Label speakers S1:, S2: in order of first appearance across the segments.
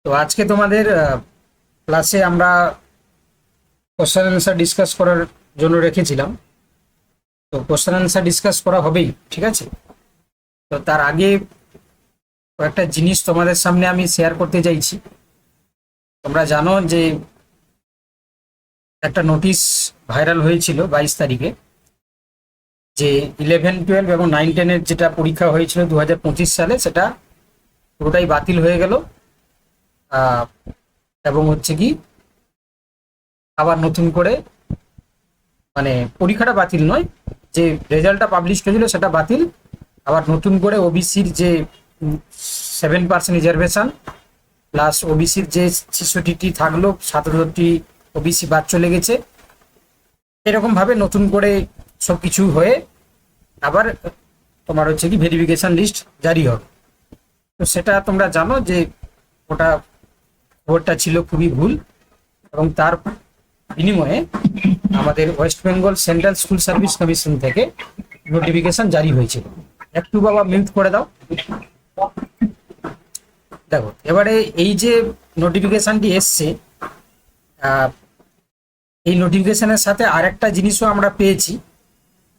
S1: তো আজকে তোমাদের ক্লাসে আমরা কোশ্চেন অ্যান্সার ডিসকাস করার জন্য রেখেছিলাম। তো কোশ্চেন অ্যান্সার ডিসকাস করা হবেই, ঠিক আছে। তো তার আগে কয়েকটা জিনিস তোমাদের সামনে আমি শেয়ার করতে চাইছি। তোমরা জানো যে একটা নোটিশ ভাইরাল হয়েছিল 22 তারিখে, যে 11, 12 এবং 9, 10-এর যেটা পরীক্ষা হয়েছিল 2025 সালে, সেটা পুরোটাই বাতিল হয়ে গেল। এবং হচ্ছে কি আবার নতুন করে, মানে পরীক্ষাটা বাতিল নয়, যে রেজাল্টটা পাবলিশ হয়েছিল সেটা বাতিল। আবার নতুন করে ওবিসির যে 7% রিজার্ভেশন প্লাস ওবিসির যে 66টি থাকলো, 17টি ওবিসি বাদ চলে গেছে, এরকম ভাবে নতুন করে সবকিছু হয়ে আবার তোমার হচ্ছে কি ভেরিফিকেশন লিস্ট জারি হবে। তো সেটা তোমরা জানো যে ওটা খবরটা ছিল খুবই ভুল, এবং তার বিনিময়ে আমাদের West Bengal central school service commission থেকে নোটিফিকেশন জারি হয়েছিল। একটু বাবা মিউট করে দাও। দেখো এবারে এই যে নোটিফিকেশনটি এসছে, এই নোটিফিকেশনের সাথে আরেকটা জিনিসও আমরা পেয়েছি,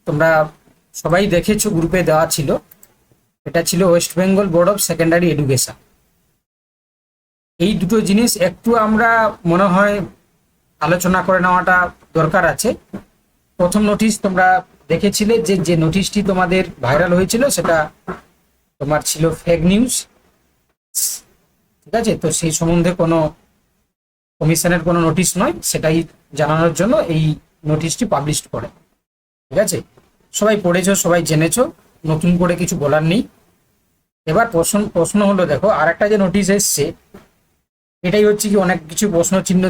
S1: তোমরা সবাই দেখেছো, গ্রুপে দেওয়া ছিল। এটা ছিল West Bengal board of secondary education. এই দুটো জিনিস একটু আমরা মনে হয় আলোচনা করে নেওয়াটা দরকার আছে। প্রথম নোটিশ তোমরা দেখেছিলে, যে যে নোটিশটি তোমাদের ভাইরাল হয়েছিল সেটা তোমার ছিল ফেক নিউজ, ঠিক আছে। তো সেই সম্বন্ধে কোনো কমিশনের কোনো নোটিশ নয়, সেটাই জানানোর জন্য এই নোটিশটি পাবলিশ করে, ঠিক আছে। সবাই পড়েছো, সবাই জেনেছো, নতুন করে কিছু বলার নেই। এবার প্রশ্ন হলো, দেখো আর একটা যে নোটিশ এসছে, এটাই হচ্ছে কি অনেক কিছু প্রশ্ন চিহ্ন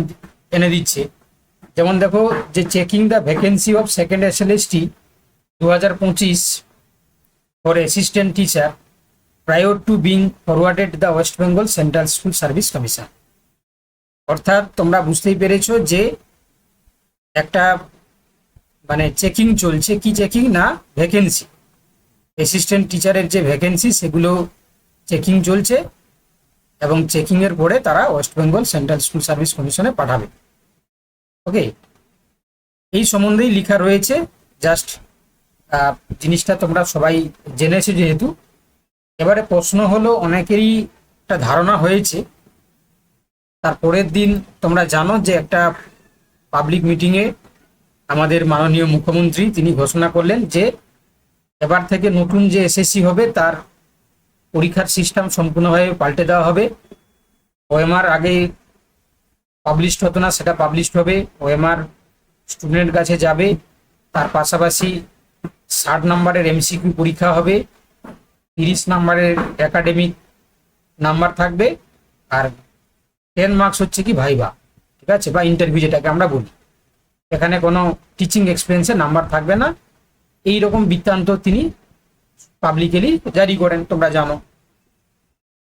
S1: এনে দিচ্ছে। যেমন দেখো, যে checking the vacancy of second SLST 2025 for assistant teacher prior to being forwarded the West Bengal central school service commission. অর্থাৎ তোমরা বুঝতেই পেরেছো যে একটা মানে চেকিং চলছে। কি চেকিং? না ভ্যাকেন্সি, অ্যাসিস্ট্যান্ট টিচারের যে ভ্যাকেন্সি সেগুলো চেকিং চলছে, এবং চেকিং এর পরে তারা West Bengal central school service কমিশনে পাঠাবে। ওকে, এই সম্বন্ধেই লেখা রয়েছে। জাস্ট জিনিসটা তোমরা সবাই জেনেছো যেহেতু। এবারে প্রশ্ন হলো, অনেকেরই একটা ধারণা হয়েছে, তারপরের দিন তোমরা জানো যে একটা পাবলিক মিটিংয়ে আমাদের মাননীয় মুখ্যমন্ত্রী তিনি ঘোষণা করলেন যে এবার থেকে নতুন যে এসএসসি হবে তার পরীক্ষার সিস্টেম সম্পূর্ণভাবে পাল্টে দেওয়া হবে। ওএমআর আগে পাবলিশড হতো না, সেটা পাবলিশড হবে। ওএমআর স্টুডেন্টের কাছে যাবে, তার পাশাপাশি 60 নম্বরের এমসিকিউ পরীক্ষা হবে, 30 নম্বরের একাডেমিক নাম্বার থাকবে, আর 10 মার্কস হচ্ছে কি ভাইবা, ঠিক আছে, বা ইন্টারভিউ যেটাকে আমরা বলি। এখানে কোনো টিচিং এক্সপিরিয়েন্সের নাম্বার থাকবে না। এই রকম বৃত্তান্ত তিনি পাবলিকলি জারি করেন, তোমরা জানো।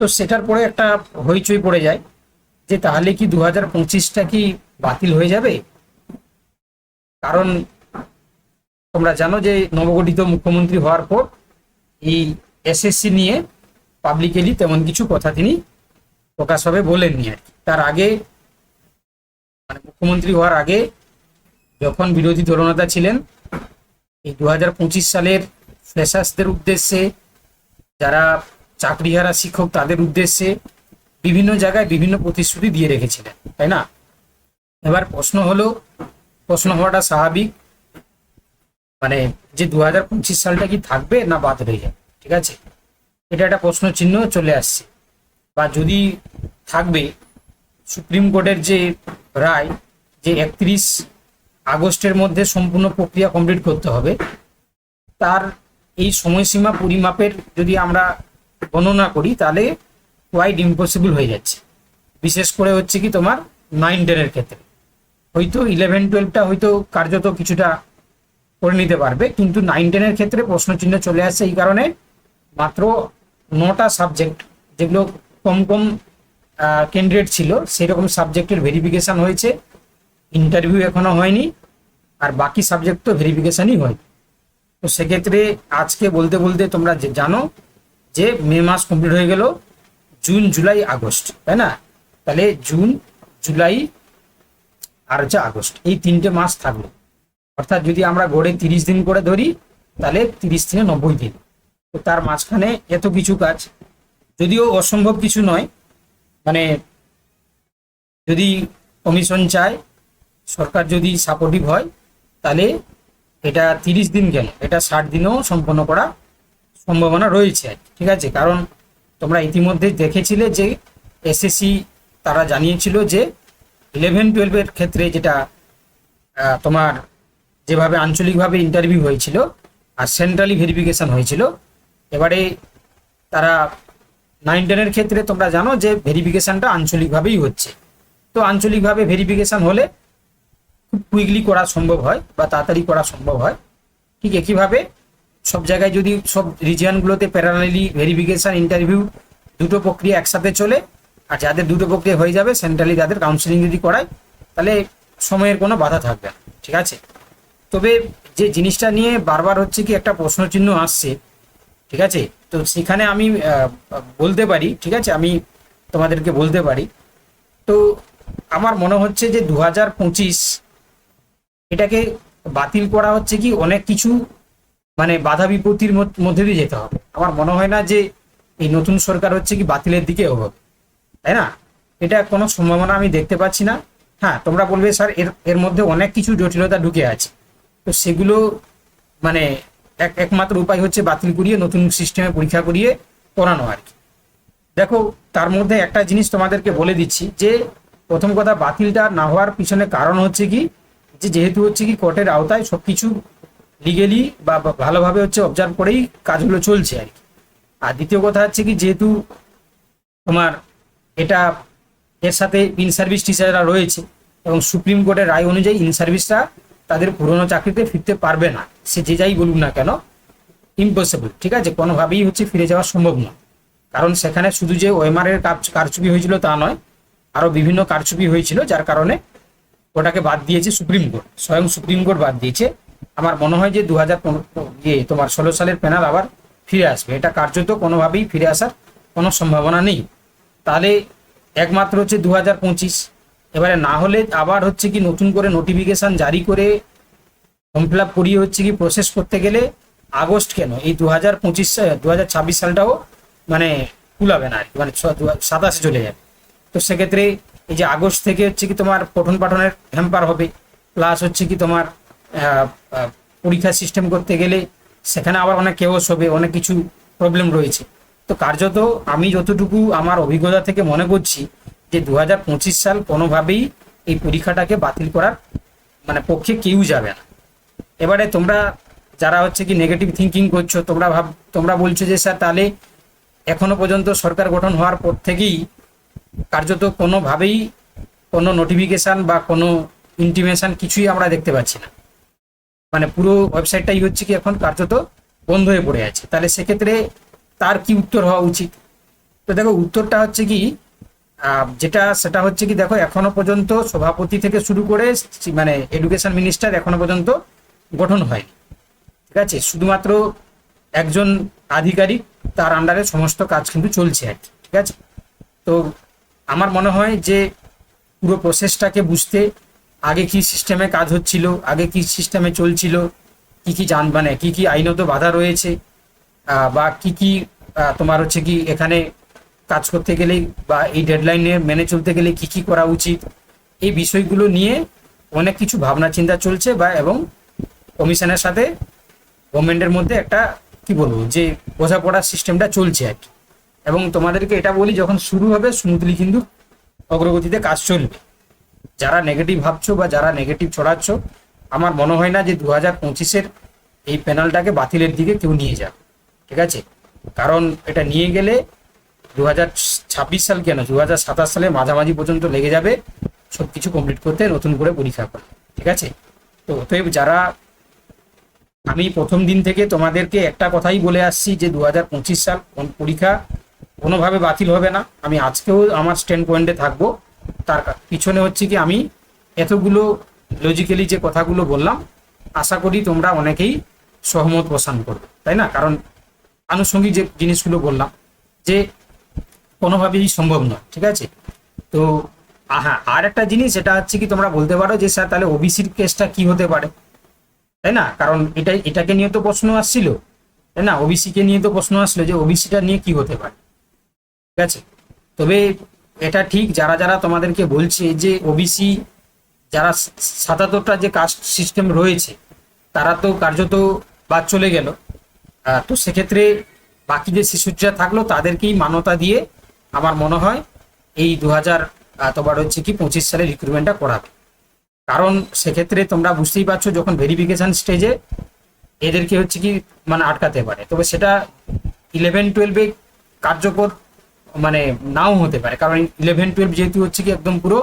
S1: তো সেটার পরে একটা হইচই পড়ে যায় যে তাহলে কি 2025টা কি বাতিল হয়ে যাবে? কারণ তোমরা জানো যে নবগঠিত মুখ্যমন্ত্রী হওয়ার পর এই এসএসসি নিয়ে পাবলিকলি তেমন কিছু কথা তিনি প্রকাশভাবে বলেননি আর কি। তার আগে মানে মুখ্যমন্ত্রী হওয়ার আগে যখন বিরোধী দলনেতা ছিলেন, এই 2025 সালের ফ্রেশার্সদের উদ্দেশ্যে, যারা চাকরিহারা শিক্ষক তাদের উদ্দেশ্যে বিভিন্ন জায়গায় বিভিন্ন প্রতিশ্রুতি দিয়ে রেখেছিলেন, তাই না? এবার প্রশ্ন হওয়াটা স্বাভাবিক, মানে যে 2025 সালটা কি থাকবে না বাদ হয়ে যাবে, ঠিক আছে। এটা একটা প্রশ্ন চিহ্ন চলে আসছে। বা যদি থাকবে, সুপ্রিম কোর্টের যে রায় যে 31 আগস্টের মধ্যে সম্পূর্ণ প্রক্রিয়া কমপ্লিট করতে হবে, তার এই সময়সীমা পরিমাপের যদি আমরা গণনা করি তাহলে কোয়াইট ইম্পসিবল হয়ে যাচ্ছে। বিশেষ করে হচ্ছে কি তোমার 9, 10-এর ক্ষেত্রে। হয়তো 11, 12টা হয়তো কার্যত কিছুটা করে নিতে পারবে, কিন্তু 9, 10-এর ক্ষেত্রে প্রশ্নচিহ্ন চলে আসছে এই কারণে, মাত্র 9টা সাবজেক্ট যেগুলো কম কম ক্যান্ডিডেট ছিল সেই রকম সাবজেক্টের ভেরিফিকেশন হয়েছে, ইন্টারভিউ এখনো হয়নি, আর বাকি সাবজেক্ট তো ভেরিফিকেশনই হয়। তো সেক্ষেত্রে আজকে বলতে বলতে তোমরা জানো যে মে মাস কমপ্লিট হয়ে গেল, জুন, জুলাই, আগস্ট, তাই না? তাহলে জুন, জুলাই আর হচ্ছে আগস্ট, এই 3টে মাস থাকলো। অর্থাৎ যদি আমরা গড়ে 30 দিন করে ধরি, তাহলে 30 থেকে 90 দিন। তো তার মাঝখানে এত কিছু কাজ, যদিও অসম্ভব কিছু নয়, মানে যদি কমিশন চায়, সরকার যদি সাপোর্টিভ হয়, তাহলে এটা 30 দিন গেল, এটা 60 দিনেও সম্পন্ন করা সম্ভাবনা রয়েছে। ঠিক আছে, কারণ তোমরা ইতিমধ্যে দেখেছিলে যে এসএসসি তারা জানিয়েছিল যে 11-12-এর ক্ষেত্রে যেটা তোমার যেভাবে আঞ্চলিকভাবে ইন্টারভিউ হয়েছিল আর সেন্ট্রালি ভেরিফিকেশন হয়েছিল, এবারে তারা 9-10-এর ক্ষেত্রে তোমরা জানো যে ভেরিফিকেশনটা আঞ্চলিকভাবেই হচ্ছে। তো আঞ্চলিকভাবে ভেরিফিকেশন হলে খুব কুইকলি করা সম্ভব হয় বা তাড়াতাড়ি করা সম্ভব হয়। ঠিক একইভাবে সব জায়গায় যদি সব রিজিয়নগুলোতে প্যারালালি ভেরিফিকেশন ইন্টারভিউ দুটো প্রক্রিয়া একসাথে চলে, আর যাদের দুটো প্রক্রিয়া হয়ে যাবে সেন্ট্রালি তাদের কাউন্সিলিং যদি করায়, তাহলে সময়ের কোনো বাধা থাকবে না। ঠিক আছে, তবে যে জিনিসটা নিয়ে বারবার হচ্ছে কি একটা প্রশ্নচিহ্ন আসছে, ঠিক আছে, তো সেখানে আমি বলতে পারি, ঠিক আছে, আমি তোমাদেরকে বলতে পারি, তো আমার মনে হচ্ছে যে 2025 এটাকে বাতিল করা হচ্ছে কি অনেক কিছু মানে বাধা বিপত্তির মধ্যে দিয়ে যেতে হবে। আমার মনে হয় না যে এই নতুন সরকার হচ্ছে কি বাতিলের দিকে এগোবে, তাই না? এটা কোনো সম্ভাবনা আমি দেখতে পাচ্ছি না। হ্যাঁ, তোমরা বলবে স্যার এর মধ্যে অনেক কিছু জটিলতা ঢুকে আছে, তো সেগুলো মানে একমাত্র উপায় হচ্ছে বাতিল করিয়ে নতুন সিস্টেমে পরীক্ষা করিয়ে করানো আর কি। দেখো, তার মধ্যে একটা জিনিস তোমাদেরকে বলে দিচ্ছি যে প্রথম কথা, বাতিলটা না হওয়ার পিছনে কারণ হচ্ছে কি, যে যেহেতু হচ্ছে কি কোর্টের আওতায় সবকিছু লিগেলি বা ভালোভাবে হচ্ছে অবজার্ভ করেই কাজগুলো চলছে আর কি। আর দ্বিতীয় কথা হচ্ছে কি, যেহেতু তোমার এটা এর সাথে ইন সার্ভিস টিচাররা রয়েছে এবং সুপ্রিম কোর্টের রায় অনুযায়ী ইন সার্ভিসরা তাদের পুরনো চাকরিতে ফিরতে পারবে না, সে যে যাই বলুক না কেন, ইম্পসিবল। ঠিক আছে, কোনোভাবেই হচ্ছে ফিরে যাওয়া সম্ভব নয়, কারণ সেখানে শুধু যে ওএমআর-এর কারচুপি হয়েছিল তা নয়, আরও বিভিন্ন কারচুপি হয়েছিল, যার কারণে ওটাকে বাদ দিয়েছে সুপ্রিম কোর্ট, স্বয়ং সুপ্রিম কোর্ট বাদ দিয়েছে। আমার মনে হয় যে 2016 সালের প্যানেল আবার ফিরে আসবে, এটা কার্যত কোনোভাবেই ফিরে আসার কোনো সম্ভাবনা নেই। তাহলে একমাত্র হচ্ছে 2025, এবারে না হলে আবার হচ্ছে কি নতুন করে নোটিফিকেশন জারি করে ফর্ম ফিল আপ করিয়ে হচ্ছে কি প্রসেস করতে গেলে আগস্ট কেন, এই 2026 সালটাও মানে কুলাবে না আর কি, মানে 27 চলে যাবে। তো সেক্ষেত্রে এই যে আগস্ট থেকে হচ্ছে কি তোমার পঠন পাঠনের হ্যাম্পার হবে, প্লাস হচ্ছে কি তোমার পরীক্ষা সিস্টেম করতে গেলে সেখানে আবার অনেক কেওস হবে, অনেক কিছু প্রবলেম রয়েছে। তো কার্যত আমি যতটুকু আমার অভিজ্ঞতা থেকে মনে করছি যে 2025 সাল কোনোভাবেই এই পরীক্ষাটাকে বাতিল করার মানে পক্ষে কেউ যাবে না। এবারে তোমরা যারা হচ্ছে কি নেগেটিভ থিঙ্কিং করছো, তোমরা বলছো যে স্যার তাহলে এখনো পর্যন্ত সরকার গঠন হওয়ার পর থেকেই কার্যত কোনোভাবেই কোনো নোটিফিকেশান বা কোনো ইন্টিমেশন কিছুই আমরা দেখতে পাচ্ছি না, মানে পুরো ওয়েবসাইটটাই হচ্ছে কি এখন কার্যত বন্ধ হয়ে পড়ে আছে। তাহলে সেক্ষেত্রে তার কি উত্তর হওয়া উচিত? তো দেখো, উত্তরটা হচ্ছে কি সেটা হচ্ছে কি, দেখো এখনো পর্যন্ত সভাপতি থেকে শুরু করে মানে এডুকেশন মিনিস্টার এখনো পর্যন্ত গঠন হয়নি। ঠিক আছে, শুধুমাত্র একজন আধিকারিক, তার আন্ডারে সমস্ত কাজ কিন্তু চলছে আর কি। ঠিক আছে, তো আমার মনে হয় যে পুরো প্রসেসটাকে বুঝতে, আগে কি সিস্টেমে কাজ হচ্ছিল, আগে কি সিস্টেমে চলছিল, কি কি মানে কি কি আইনত বাধা রয়েছে, বা কি কি তোমার হচ্ছে কি এখানে কাজ করতে গেলে বা এই ডেডলাইনে মেনে চলতে গেলে কি কি করা উচিত, এই বিষয়গুলো নিয়ে অনেক কিছু ভাবনা চিন্তা চলছে, বা এবং কমিশনের সাথে গভর্নমেন্টের মধ্যে একটা কি বলবো যে বোঝাপড়ার সিস্টেমটা চলছে আর কি। এবং তোমাদেরকে এটা বলি, যখন শুরু হবে স্মুথলি কিন্তু অগ্রগতিতে কাজ চলবে। যারা নেগেটিভ ভাবছো বা যারা নেগেটিভ ছড়াচ্ছ, আমার মনে হয় না যে 2025-এর এই প্যানেলটাকে বাতিলের দিকে কেউ নিয়ে যাবে। ঠিক আছে, কারণ এটা নিয়ে গেলে 2026 সাল কেন 2027 সালের মাঝামাঝি পর্যন্ত লেগে যাবে সব কিছু কমপ্লিট করতে, নতুন করে পরীক্ষা করতে। ঠিক আছে, তো অতএব যারা, আমি প্রথম দিন থেকে তোমাদেরকে একটা কথাই বলে আসছি যে 2025 সাল পরীক্ষা কোনোভাবে বাতিল হবে না। আমি আজকেও আমার স্ট্যান্ড পয়েন্টে থাকবো। তার পিছনে হচ্ছে কি, আমি এতগুলো লজিক্যালি যে কথাগুলো বললাম, আশা করি তোমরা অনেকেই সহমত পোষণ করবে, তাই না? কারণ আনুষঙ্গিক যে জিনিসগুলো বললাম যে কোনোভাবেই সম্ভব নয়। ঠিক আছে, তো হ্যাঁ, আর একটা জিনিস এটা হচ্ছে কি তোমরা বলতে পারো যে স্যার তাহলে ওবিসির কেসটা কি হতে পারে, তাই না? কারণ এটাকে নিয়ে তো প্রশ্ন আসছিল, তাই না? ওবিসি কে নিয়ে তো প্রশ্ন আসলো যে ওবিসিটা নিয়ে কি হতে পারে, ঠিক আছে? তবে এটা ঠিক, যারা যারা তোমাদেরকে বলছে যে ওবিসি যারা ৭৭টা যে কাস্ট সিস্টেম রয়েছে তারা তো কার্যত বাদ চলে গেল। তো সেক্ষেত্রে বাকি যে শিশুরা থাকলো তাদেরকেই মান্যতা দিয়ে আমার মনে হয় এই 2025 সালে রিক্রুটমেন্টটা করাবে। কারণ সেক্ষেত্রে তোমরা বুঝতেই পারছো যখন ভেরিফিকেশন স্টেজে এদেরকে হচ্ছে কি মানে আটকাতে পারে, তবে সেটা 11-12-এ কার্যকর মানে নাও হতে পারে, কারণ 11-12 যেহেতু হচ্ছে কি একদম পুরো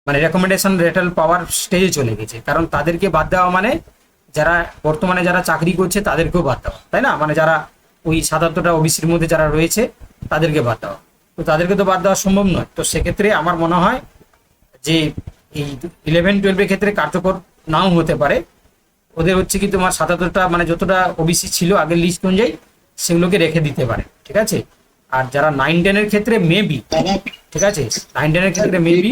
S1: মানে রেকমেন্ডেশন লেটার পাওয়ার স্টেজে চলে গেছে, কারণ তাদেরকে বাদ দেওয়া মানে যারা বর্তমানে যারা চাকরি করছে তাদেরকেও বাদ দেওয়া, তাই না? মানে যারা ওই ৭৭টা ওবিসির মধ্যে যারা রয়েছে তাদেরকে বাদ দেওয়া, তো তাদেরকে তো বাদ দেওয়া সম্ভব নয়। তো সেক্ষেত্রে আমার মনে হয় যে এই 11-12-এর ক্ষেত্রে কার্যকর নাও হতে পারে। ওদের হচ্ছে কি তোমার ৭৭টা মানে যতটা ওবিসি ছিল আগের লিস্ট অনুযায়ী সেগুলোকে রেখে দিতে পারে, ঠিক আছে? আর যারা 9-10-এর ক্ষেত্রে মেবি, ঠিক আছে, 9-10-এর ক্ষেত্রে মেবি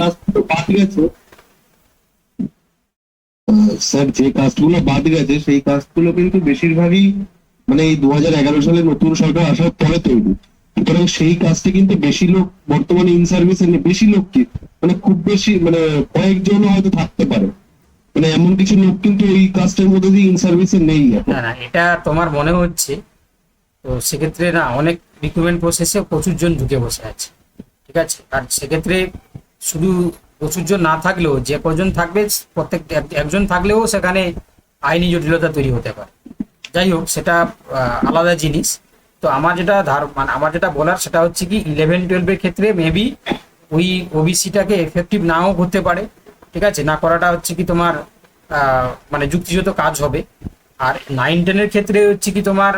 S2: স্যার যে কাজগুলো বাদ গেছে সেই কাজগুলো কিন্তু বেশিরভাগই মানে এই 2011 সালে নতুন সরকার আসার পরে তৈরি। সুতরাং সেই কাজটা কিন্তু বেশি লোক বর্তমানে ইন সার্ভিসে নেই। বেশি লোক কি মানে খুব বেশি মানে কয়েকজন হয়তো থাকতে পারে, মানে এমন কিছু লোক কিন্তু এই কাজটার মধ্যে দিয়ে ইন সার্ভিসে নেই এখন।
S1: না না, এটা তোমার মনে হচ্ছে। তো সেক্ষেত্রে না অনেক রিক্রুটমেন্ট প্রসেসে প্রচুর জন ঢুকে বসে আছে, ঠিক আছে? আর সেক্ষেত্রে শুধু প্রচুর জন না থাকলেও যে কজন থাকবে প্রত্যেক একজন থাকলেও সেখানে আইনি জটিলতা তৈরি হতে পারে। যাই হোক, সেটা আলাদা জিনিস। তো আমার যেটা মানে আমার যেটা বলার সেটা হচ্ছে কি 11-12-এর ক্ষেত্রে মেবি ওই ওবিসিটাকে এফেক্টিভ নাও করতে পারে, ঠিক আছে? না করাটা হচ্ছে কি তোমার মানে যুক্তিযুক্ত কাজ হবে। আর 9-10-এর ক্ষেত্রে হচ্ছে কি তোমার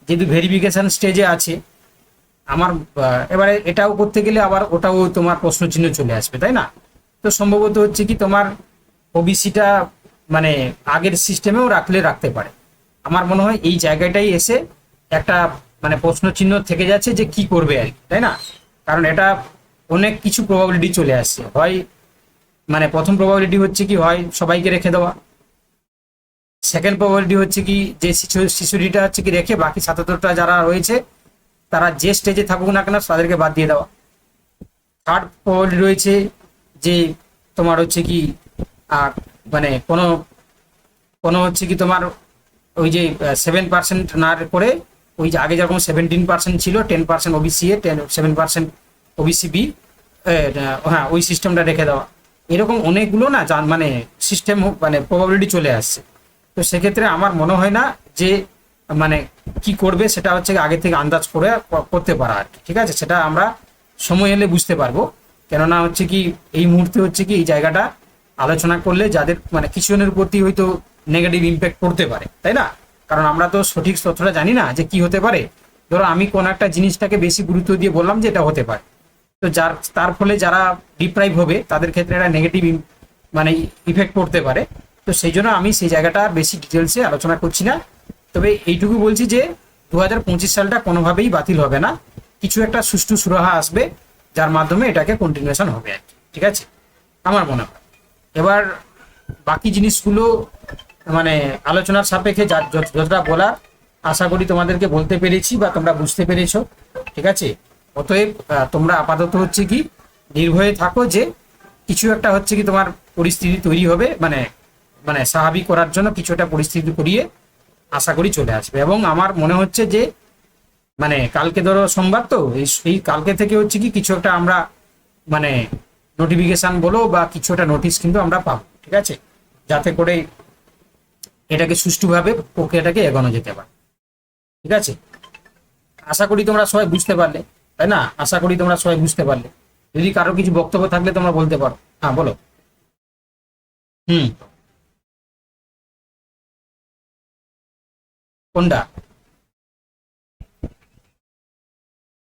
S1: যেহেতু ভেরিফিকেশন স্টেজে আছে, আমার এবারে এটাও করতে গেলে আবার ওটাও তোমার প্রশ্নচিহ্ন চলে আসবে, তাই না? তো সম্ভবত হচ্ছে কি তোমার ওবিসিটা মানে আগের সিস্টেমেও রাখতে পারে। আমার মনে হয় এই জায়গাটাই এসে একটা মানে প্রশ্নচিহ্ন থেকে যাচ্ছে যে কি করবে আর কি, তাই না? কারণ এটা অনেক কিছু প্রবাবিলিটি চলে আসছে। হয় মানে প্রথম প্রবাবিলিটি হচ্ছে কি হয় সবাইকে রেখে দেওয়া, সেকেন্ড প্রবাবিলিটি হচ্ছে কি যে শিশুটিটা হচ্ছে কি রেখে বাকি ৭৭টা যারা রয়েছে তারা যে স্টেজে থাকুক না কেন তাদেরকে বাদ দিয়ে দেওয়া। থার্ড প্রবাবিলিটি রয়েছে যে তোমার হচ্ছে কি মানে কোনো কোনো হচ্ছে কি তোমার ওই যে 7% না করে ওই যে আগে যেরকম 17% ছিল, 10% ওবিসি এ 7% ওবিসি বি, হ্যাঁ ওই সিস্টেমটা রেখে দেওয়া। এরকম অনেকগুলো না মানে সিস্টেম মানে প্রবাবিলিটি চলে আসছে। তো সেক্ষেত্রে আমার মনে হয় না যে মানে কি করবে সেটা হচ্ছে আগে থেকে আন্দাজ করে করতে পারা আর কি, ঠিক আছে? সেটা আমরা সময় এলে বুঝতে পারবো। কেননা হচ্ছে কি এই মুহূর্তে হচ্ছে কি এই জায়গাটা আলোচনা করলে যাদের মানে কিছু জনের প্রতি হয়তো নেগেটিভ ইম্প্যাক্ট পড়তে পারে, তাই না? কারণ আমরা তো সঠিক তথ্যটা জানি না যে কি হতে পারে। ধরো আমি কোন একটা জিনিসটাকে বেশি গুরুত্ব দিয়ে বললাম যে এটা হতে পারে, তো তার ফলে যারা ডিপ্রাইভ হবে তাদের ক্ষেত্রে একটা নেগেটিভ মানে ইফেক্ট পড়তে পারে। তো সেই জন্য আমি সেই জায়গাটা বেশি ডিটেলসে আলোচনা করছি না। তবে এইটুকু বলছি যে 2025 সালটা কোনোভাবেই বাতিল হবে না, কিছু একটা সুষ্ঠু সুরাহা আসবে যার মাধ্যমে এটাকে কন্টিনিউশন হবে আর কি, ঠিক আছে? আমার মনে হয় এবার বাকি জিনিসগুলো মানে আলোচনার সাপেক্ষে যতটা বলার আশা করি তোমাদেরকে বলতে পেরেছি বা তোমরা বুঝতে পেরেছো, ঠিক আছে? অতএব তোমরা আপাতত হচ্ছে কি নির্ভয়ে থাকো যে কিছু একটা হচ্ছে কি তোমার পরিস্থিতি তৈরি হবে, মানে মানে স্বাভাবিক করার জন্য কিছু একটা পরিস্থিতি করিয়ে আশা করি চলে আসবে। এবং আমার মনে হচ্ছে যে মানে কালকে ধরো সোমবার, তো এই কালকে থেকে হচ্ছে কি কিছু একটা আমরা মানে নোটিফিকেশন বলো বা কিছু একটা নোটিশ কিন্তু আমরা পাবো, ঠিক আছে? যাতে করে এটাকে সুষ্ঠুভাবে প্রক্রিয়াটাকে এগোনো যেতে পারে, ঠিক আছে? আশা করি তোমরা সবাই বুঝতে পারলে, তাই না? আশা করি তোমরা সবাই বুঝতে পারলে। যদি কারো কিছু বক্তব্য থাকলে তোমরা বলতে পারো। হ্যাঁ বলো। হুম। কোনটা?